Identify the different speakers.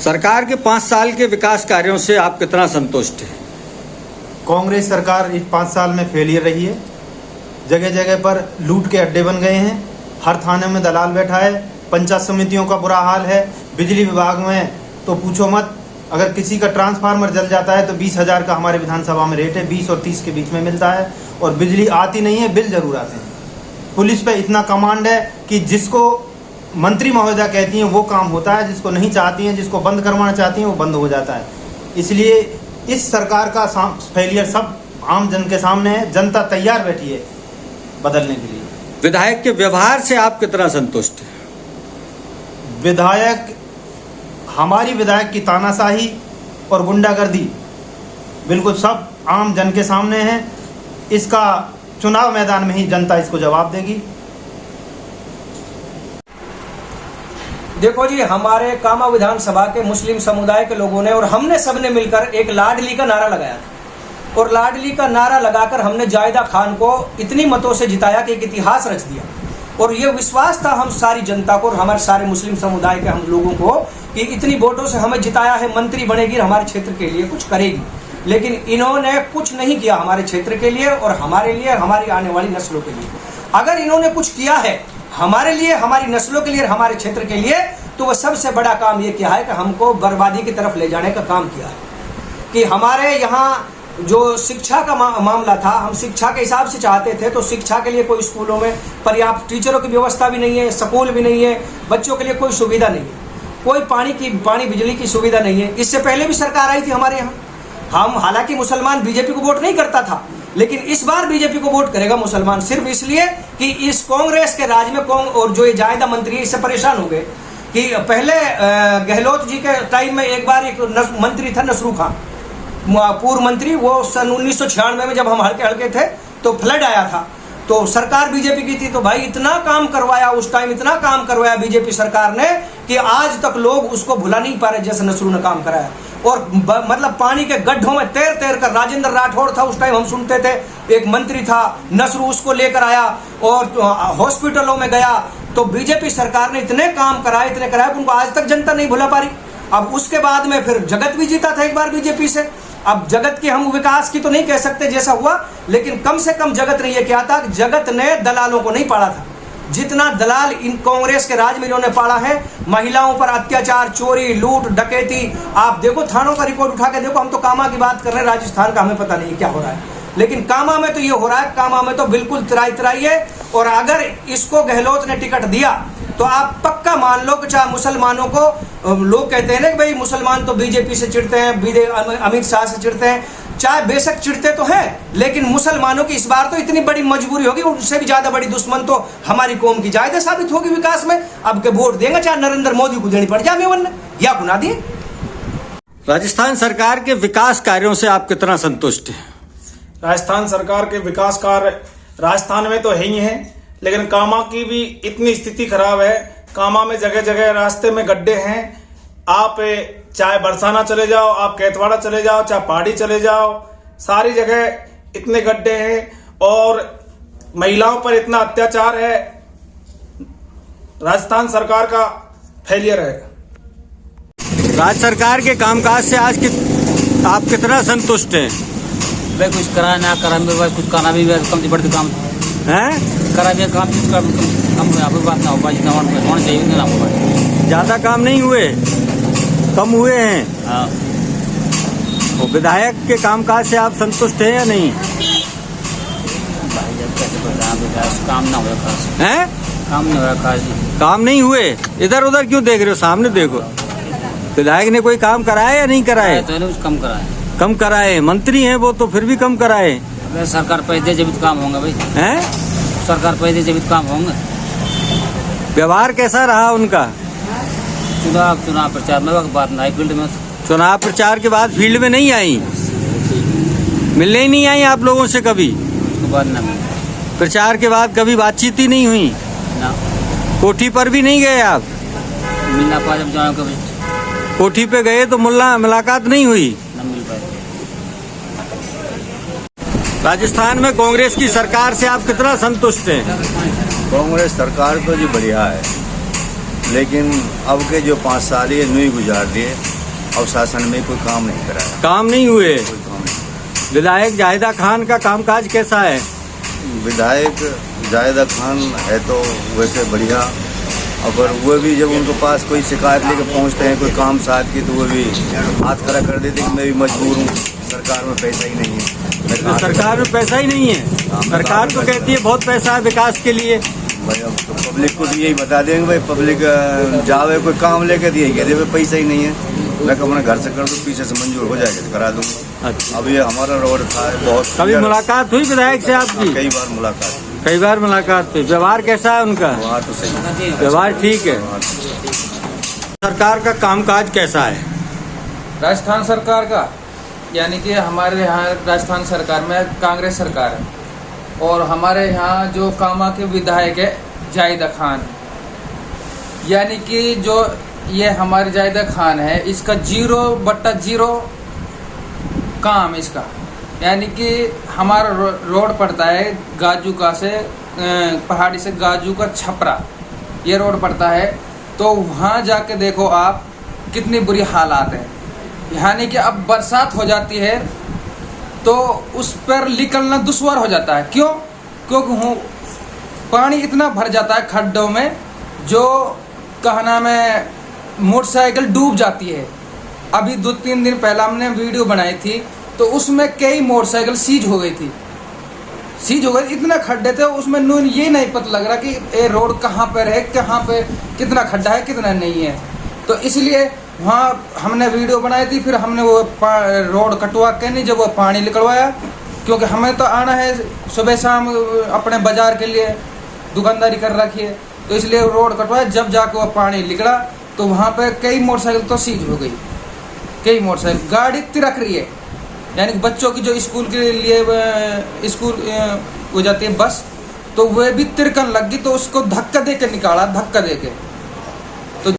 Speaker 1: सरकार के 5 साल के विकास कार्यों से आप कितना संतुष्ट हैं?
Speaker 2: कांग्रेस सरकार इस 5 साल में फेलियर रही है। जगह जगह पर लूट के अड्डे बन गए हैं। हर थाने में दलाल बैठा है। पंचायत समितियों का बुरा हाल है। बिजली विभाग में तो पूछो मत, अगर किसी का ट्रांसफार्मर जल जाता है तो 20,000 का हमारे विधानसभा में रेट है, 20 और 30 के बीच में मिलता है, और बिजली आती नहीं है, बिल जरूर आते हैं। पुलिस पे इतना कमांड है कि जिसको मंत्री महोदया कहती हैं वो काम होता है, जिसको नहीं चाहती हैं, जिसको बंद करवाना चाहती हैं वो बंद हो जाता है। इसलिए इस सरकार का फेलियर सब आम जन के सामने है। जनता तैयार बैठी है बदलने के लिए।
Speaker 1: विधायक के व्यवहार से आप कितना संतुष्ट हैं?
Speaker 2: हमारी विधायक की तानाशाही और गुंडागर्दी बिल्कुल सब आम जन के सामने है। इसका चुनाव मैदान में ही जनता इसको जवाब देगी।
Speaker 3: देखो जी, हमारे कामा विधानसभा के मुस्लिम समुदाय के लोगों ने और हमने सबने मिलकर एक लाडली का नारा लगाया था, और लाडली का नारा लगाकर हमने जायदा खान को इतनी मतों से जिताया कि एक इतिहास रच दिया। और ये विश्वास था हम सारी जनता को और हमारे सारे मुस्लिम समुदाय के हम लोगों को कि इतनी वोटों से हमें जिताया है, मंत्री बनेगी, हमारे क्षेत्र के लिए कुछ करेगी। लेकिन इन्होंने कुछ नहीं किया हमारे क्षेत्र के लिए और हमारे लिए, हमारी आने वाली नस्लों के लिए। अगर इन्होंने कुछ किया है हमारे लिए, हमारी नस्लों के लिए, हमारे क्षेत्र के लिए, तो वह सबसे बड़ा काम ये किया है कि हमको बर्बादी की तरफ ले जाने का काम किया है। कि हमारे यहाँ जो शिक्षा का मामला था, हम शिक्षा के हिसाब से चाहते थे, तो शिक्षा के लिए कोई स्कूलों में पर्याप्त टीचरों की व्यवस्था भी नहीं है, स्कूल भी नहीं है, बच्चों के लिए कोई सुविधा नहीं है, कोई पानी बिजली की सुविधा नहीं है। इससे पहले भी सरकार आई थी हमारे यहाँ। हम हालांकि मुसलमान बीजेपी को वोट नहीं करता था, लेकिन इस बार बीजेपी को वोट करेगा मुसलमान, सिर्फ इसलिए कि इस कांग्रेस के राज में और जो ये जायदा मंत्री है इससे परेशान हो गए। कि पहले गहलोत जी के टाइम में एक बार एक मंत्री था नसरू खान, पूर्व मंत्री, वो सन 1996 में जब हम हल्के थे तो फ्लड आया था, तो सरकार बीजेपी की थी, तो भाई इतना काम करवाया उस टाइम, इतना काम करवाया बीजेपी सरकार ने कि आज तक लोग उसको भुला नहीं पा रहे जैसे नसरू ने काम कराया। और मतलब पानी के गड्ढों में तैर तैर कर, राजेंद्र राठौड़ था उस टाइम, हम सुनते थे, एक मंत्री था, नसरू उसको लेकर आया और हॉस्पिटलों में गया। तो बीजेपी सरकार ने इतने काम कराए, इतने कराए, उनको आज तक जनता नहीं भुला पा रही। अब उसके बाद में फिर जगत भी जीता था एक बार बीजेपी से। अब जगत की हम विकास की तो नहीं कह सकते जैसा हुआ, लेकिन कम से कम जगत ने यह किया था कि जगत ने दलालों को नहीं पाला था जितना दलाल इन कांग्रेस के राज में इन्होंने पाला है। महिलाओं पर अत्याचार, चोरी, लूट, डकैती, आप देखो थानों का रिकॉर्ड उठा के देखो। हम तो कामा की बात कर रहे हैं, राजस्थान का हमें पता नहीं क्या हो रहा है, लेकिन कामा में तो ये हो रहा है। कामा में तो बिल्कुल तराई है। और अगर इसको गहलोत ने टिकट दिया तो आप पक्का मान लो कि चाहे मुसलमानों को, लोग कहते हैं ना कि भाई मुसलमान तो बीजेपी से चिढ़ते हैं, अमित शाह से चिढ़ते हैं, चाहे बेशक चिढ़ते तो हैं, लेकिन मुसलमानों की इस बार तो इतनी बड़ी मजबूरी होगी, उनसे भी ज्यादा बड़ी दुश्मन तो हमारी कौम की जायदा साबित होगी विकास में। अब के वोट देंगे चाहे नरेंद्र मोदी को देनी पड़ जाए मेवन या गुना दिए।
Speaker 1: राजस्थान सरकार के विकास कार्यों से आप कितना संतुष्ट हैं?
Speaker 4: राजस्थान सरकार के विकास कार्य राजस्थान में तो है ही है, लेकिन कामा की भी इतनी स्थिति खराब है। कामा में जगह जगह रास्ते में गड्ढे हैं। आप चाहे बरसाना चले जाओ, आप कैथवाड़ा चले जाओ, चाहे पहाड़ी चले जाओ, सारी जगह इतने गड्ढे हैं और महिलाओं पर इतना अत्याचार है। राजस्थान सरकार का फेलियर है।
Speaker 1: राज्य सरकार के कामकाज से आज आप कितना संतुष्ट हैं?
Speaker 5: भाई कुछ करा ना करा, मेरे पास कुछ करना भी कम से बढ़ते काम
Speaker 1: है,
Speaker 5: करा भी काम कम बात ना हो पाए, जितना होना चाहिए ना हो पाए।
Speaker 1: ज्यादा काम नहीं हुए, कम हुए हैं।
Speaker 5: हाँ।
Speaker 1: तो विधायक के कामकाज से आप संतुष्ट हैं या नहीं?
Speaker 5: भाई जब कैसे बता, काम ना हुआ खास
Speaker 1: हैं?
Speaker 5: काम नहीं हुआ खास।
Speaker 1: काम नहीं हुए, इधर उधर क्यों देख रहे हो? सामने देखो। विधायक ने कोई काम कराया या नहीं कराए?
Speaker 5: तो कुछ कम कराए।
Speaker 1: कम कराए, मंत्री हैं वो, तो फिर भी कम कराए।
Speaker 5: सरकार पैसे दे जब काम होंगे भाई।
Speaker 1: हैं?
Speaker 5: सरकार पैसे दे जब काम होंगे।
Speaker 1: व्यवहार कैसा रहा उनका?
Speaker 5: चुनाव प्रचार में बात नहीं, फील्ड में
Speaker 1: चुनाव प्रचार के बाद फील्ड में नहीं आई, मिलने ही नहीं आई आप लोगों से कभी?
Speaker 5: उसके बाद ना
Speaker 1: प्रचार के बाद कभी बातचीत ही नहीं हुई
Speaker 5: ना?
Speaker 1: कोठी पर भी नहीं गए आप?
Speaker 5: मिलना पा जब जाओ कभी
Speaker 1: कोठी पे गए तो मुलाकात नहीं हुई?
Speaker 5: ना मिल पाए।
Speaker 1: राजस्थान में कांग्रेस की सरकार से आप कितना संतुष्ट हैं?
Speaker 6: कांग्रेस सरकार तो जी बढ़िया है, लेकिन अब के जो 5 साल ये नहीं गुजार दिए, अब शासन में कोई काम नहीं कराया,
Speaker 1: काम नहीं हुए।
Speaker 6: कोई काम नहीं।
Speaker 1: विधायक जाहिदा खान का कामकाज कैसा है?
Speaker 6: विधायक जाहिदा खान है तो वैसे बढ़िया, अगर वो भी जब उनके पास कोई शिकायत लेके पहुंचते हैं कोई काम साथ की, तो वो भी हाथ खड़ा कर देते कि मैं भी मजबूर हूँ, सरकार में पैसा ही नहीं है।
Speaker 1: तो सरकार में पैसा ही नहीं है। सरकार तो कहती है बहुत पैसा है विकास के लिए।
Speaker 6: भाई अब तो पब्लिक को भी यही बता देंगे, भाई पब्लिक जावे कोई काम लेके दिए, कहते भाई पैसा ही नहीं है। मैं अपने घर से कर दूँ, पीछे से मंजूर हो जाएगा तो करा दूँगा।
Speaker 1: अच्छा,
Speaker 6: अब ये हमारा रोड था बहुत।
Speaker 1: कभी मुलाकात हुई विधायक से आपकी?
Speaker 6: कई बार मुलाकात,
Speaker 1: कई बार मुलाकात हुई। व्यवहार कैसा है उनका?
Speaker 6: वहाँ तो सही,
Speaker 1: व्यवहार ठीक है। सरकार का कामकाज कैसा है?
Speaker 7: राजस्थान सरकार का, यानी कि हमारे यहाँ राजस्थान सरकार में कांग्रेस सरकार है, और हमारे यहाँ जो कामा के विधायक है जाहिदा खान, यानी कि जो ये हमारे जाहिदा खान है, इसका 0/0 काम इसका, यानी कि हमारा रोड पड़ता है गाजूका से, पहाड़ी से गाजू का छपरा, ये रोड पड़ता है। तो वहाँ जाके देखो आप कितनी बुरी हालात है, यानी कि अब बरसात हो जाती है तो उस पर निकलना दुश्वार हो जाता है। क्यों? क्योंकि पानी इतना भर जाता है खड्डों में, जो कहना में मोटरसाइकिल डूब जाती है। अभी 2-3 दिन पहले हमने वीडियो बनाई थी, तो उसमें कई मोटरसाइकिल सीज हो गई थी। सीज हो गई, इतना खड्डे थे उसमें, ये नहीं पता लग रहा कि ये रोड कहाँ पर है, कहाँ पे कितना खड्डा है कितना नहीं है। तो इसलिए वहाँ हमने वीडियो बनाई थी, फिर हमने वो रोड कटवा के नहीं, जब वो पानी निकलवाया, क्योंकि हमें तो आना है सुबह शाम अपने बाजार के लिए, दुकानदारी कर रखी है, तो इसलिए रोड कटवाया। जब जाके वो पानी निकला तो वहाँ पे कई मोटरसाइकिल तो सीज हो गई, कई मोटरसाइकिल, गाड़ी तिरक रही है, यानी बच्चों की जो स्कूल के लिए स्कूल हो जाती है बस, तो वह भी तिरकन लग गई, तो उसको धक्का दे के निकाला, धक्का दे के।